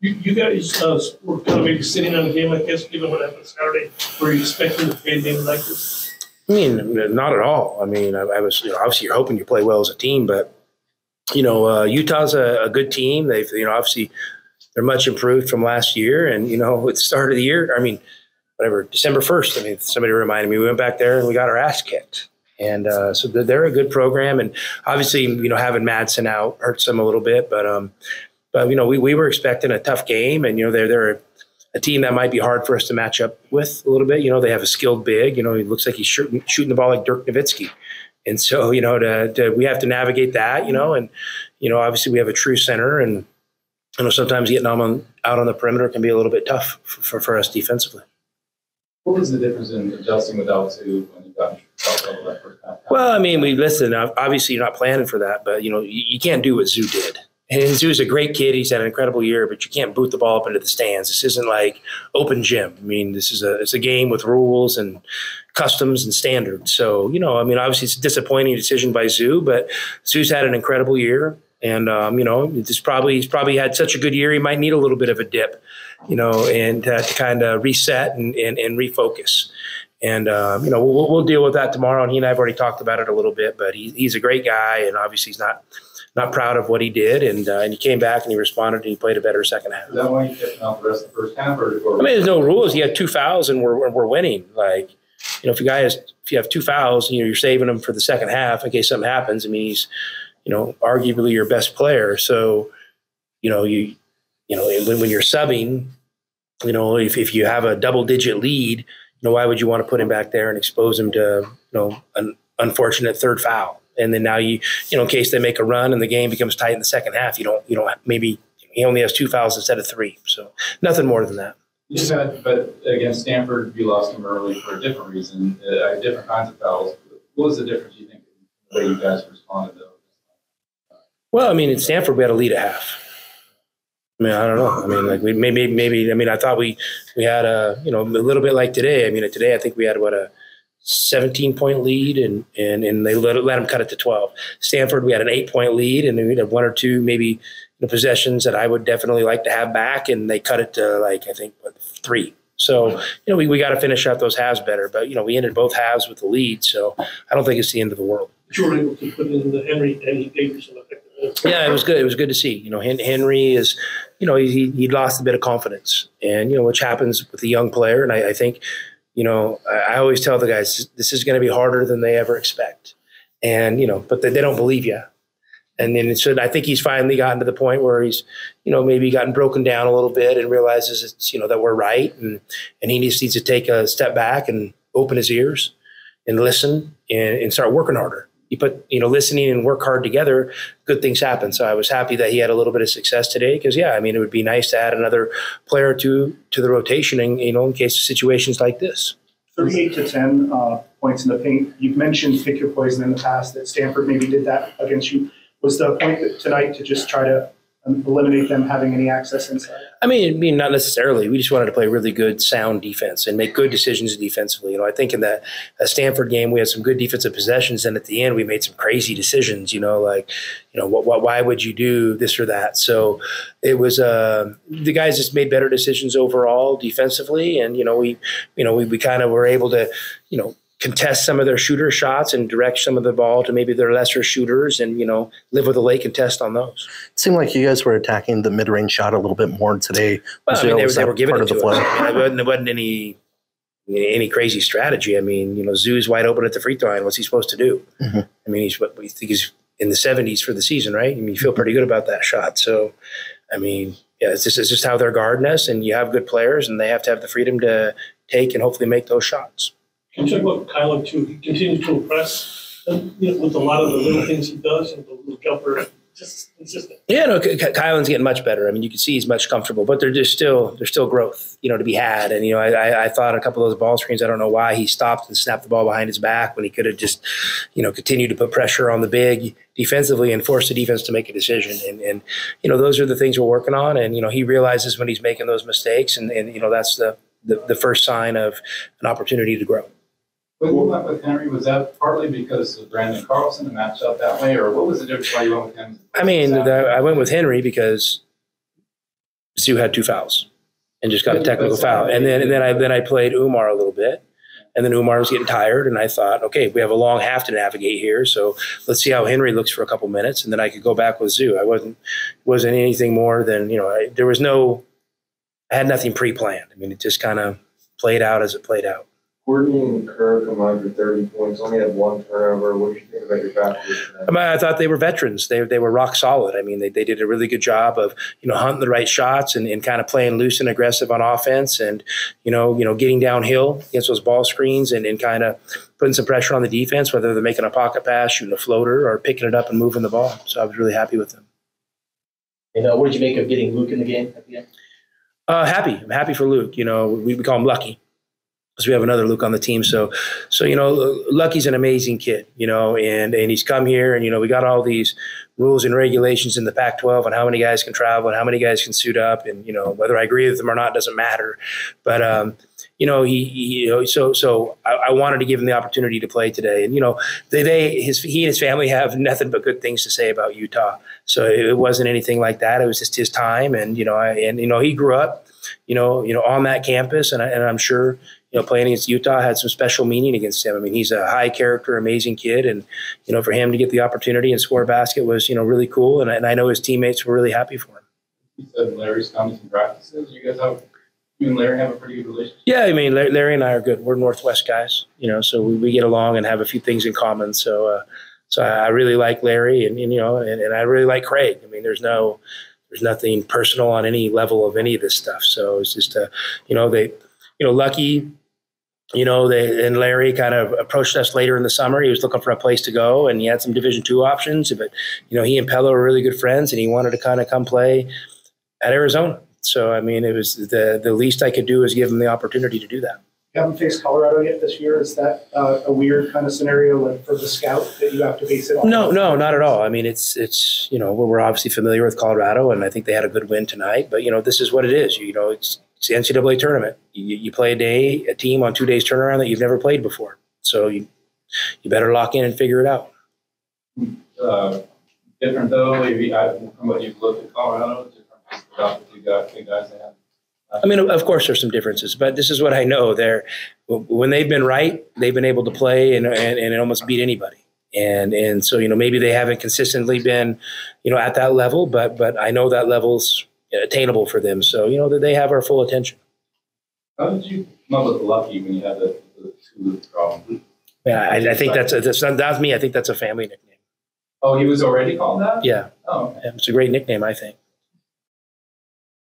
You guys were kind of maybe sitting on a game, I guess, given what happened Saturday. Were you expecting to play a game like this? I mean, not at all. I mean, I was, obviously you're hoping you play well as a team, but, Utah's a good team. They've, obviously they're much improved from last year. And, at the start of the year, I mean, December 1st, I mean, somebody reminded me, we went back there and we got our ass kicked. And so they're a good program. And obviously, having Madsen out hurts them a little bit. But we were expecting a tough game. And, they're a team that might be hard for us to match up with a little bit. They have a skilled big. He looks like he's shooting the ball like Dirk Nowitzki. And so, we have to navigate that, and, obviously we have a true center. And, sometimes getting them out on the perimeter can be a little bit tough for us defensively. What was the difference in adjusting without two when you got that first half? Well, I mean, obviously you're not planning for that, but, you can't do what Zoo did. And Zoo's a great kid. He's had an incredible year, but you can't boot the ball up into the stands. This isn't like open gym. I mean, it's a game with rules and customs and standards. So, obviously it's a disappointing decision by Zoo, but Zoo's had an incredible year. And, he's probably had such a good year. He might need a little bit of a dip, and to kind of reset and refocus. And, we'll deal with that tomorrow. And he and I have already talked about it a little bit, but he's a great guy. And obviously he's not proud of what he did. And he came back and he responded and he played a better second half. Is that why you kept him out the rest of the first half? Or I mean, there's no rules. He had 2 fouls and we're winning. Like, if you have 2 fouls, you're saving him for the second half in case something happens. I mean, he's, arguably your best player. So, when you're subbing, if you have a double-digit lead, why would you want to put him back there and expose him to, an unfortunate third foul? And then now in case they make a run and the game becomes tight in the second half, maybe he only has 2 fouls instead of 3. So nothing more than that. But against Stanford, you lost him early for a different reason, different kinds of fouls. What was the difference, you think, in the way you guys responded, though? Well, I mean, in Stanford, we had a lead at half. I mean, I don't know. I mean, like maybe. I mean, I thought we had a little bit like today. I mean, today I think we had a 17-point lead, and they let them cut it to 12. Stanford, we had an 8-point lead, and we had 1 or 2 maybe possessions that I would definitely like to have back, and they cut it to 3. So we got to finish out those halves better. But we ended both halves with the lead, so I don't think it's the end of the world. You were able to put in the Henry, and he gave you some effective. Yeah, it was good. It was good to see. Henry is, he lost a bit of confidence, and which happens with a young player. And I think, I always tell the guys this is going to be harder than they ever expect, and but they don't believe you. And then I think he's finally gotten to the point where he's, maybe gotten broken down a little bit and realizes it's, that we're right, and he needs to take a step back and open his ears and listen and start working harder. You put, listening and work hard together, good things happen. So I was happy that he had a little bit of success today because, it would be nice to add another player to the rotation in case of situations like this. 38 to 10 points in the paint. You've mentioned pick your poison in the past, that Stanford maybe did that against you. Was the point tonight to just try to eliminate them having any access inside? I mean, not necessarily. We just wanted to play really good, sound defense and make good decisions defensively. I think in that Stanford game, we had some good defensive possessions, and at the end, we made some crazy decisions. Why would you do this or that? So it was the guys just made better decisions overall defensively, and we kind of were able to contest some of their shooter shots and direct some of the ball to maybe their lesser shooters and, live with a late contest on those. It seemed like you guys were attacking the mid-range shot a little bit more today. Well, they were giving it to us. It wasn't any crazy strategy. I mean, Zoo's wide open at the free throw line. What's he supposed to do? Mm-hmm. I mean, we think he's in the 70s for the season, right? I mean, you feel pretty good about that shot. So, I mean, yeah, it's just how they're guarding us, and you have good players, and they have to have the freedom to take and hopefully make those shots. Can you talk about Kylan too? He continues to impress, with a lot of the little things he does and the little jumper, just consistent. Yeah, Kylan's getting much better. I mean, you can see he's much comfortable, but there's still growth, to be had. And I thought a couple of those ball screens, I don't know why he stopped and snapped the ball behind his back when he could have just, continued to put pressure on the big defensively and force the defense to make a decision. And those are the things we're working on. And he realizes when he's making those mistakes, and that's the first sign of an opportunity to grow. When you went with Henry, was that partly because of Brandon Carlson and matched up that way, or what was the difference why you went with him? I mean, I went with Henry because Sue had 2 fouls and just got a technical foul. And then I played Umar a little bit. And then Umar was getting tired, and I thought, okay, we have a long half to navigate here, so let's see how Henry looks for a couple minutes, and then I could go back with Zoo. I wasn't anything more than, I had nothing pre-planned. I mean, it just kind of played out as it played out. Courtney and Kerr combined for 30 points, only had 1 turnover. What do you think about your backcourt? I thought they were veterans. They were rock solid. I mean, they did a really good job of, hunting the right shots and kind of playing loose and aggressive on offense and, getting downhill against those ball screens and kind of putting some pressure on the defense, whether they're making a pocket pass, shooting a floater, or picking it up and moving the ball. So I was really happy with them. And what did you make of getting Luke in the game at the end? Happy. I'm happy for Luke. We call him Lucky, because we have another Luke on the team. So Lucky's an amazing kid, and he's come here, and, we got all these rules and regulations in the Pac-12 on how many guys can travel and how many guys can suit up. And, whether I agree with them or not doesn't matter. But, so I wanted to give him the opportunity to play today. And, he and his family have nothing but good things to say about Utah. So it wasn't anything like that. It was just his time. And, he grew up, on that campus. And I'm sure, playing against Utah had some special meaning against him. I mean, he's a high character, amazing kid. And, for him to get the opportunity and score a basket was, really cool. And I know his teammates were really happy for him. You said Larry's coming to practices. You and Larry have a pretty good relationship? Yeah, I mean, Larry and I are good. We're Northwest guys, so we get along and have a few things in common. So I really like Larry and I really like Craig. I mean, there's nothing personal on any level of any of this stuff. So it's just, Lucky, and Larry kind of approached us later in the summer. He was looking for a place to go, and he had some Division II options. But, he and Pello were really good friends, and he wanted to kind of come play at Arizona. So, I mean, it was the least I could do is give him the opportunity to do that. You haven't faced Colorado yet this year. Is that a weird kind of scenario like for the scout that you have to face it on? No, not at all. I mean, it's we're obviously familiar with Colorado, and I think they had a good win tonight. But, this is what it is. It's the NCAA tournament. You play a team on 2 days turnaround that you've never played before. So you better lock in and figure it out. Different, though, from what you've looked at Colorado, different about the two guys they have. I mean, of course, there's some differences, but this is what I know. When they've been right, they've been able to play and almost beat anybody. And so, maybe they haven't consistently been, at that level, but I know that level's attainable for them. So, they have our full attention. How did you come up with Lucky when you had the two problem? Yeah, I think that's me. I think that's a family nickname. Oh, he was already called that? Yeah. Oh, okay. It's a great nickname, I think.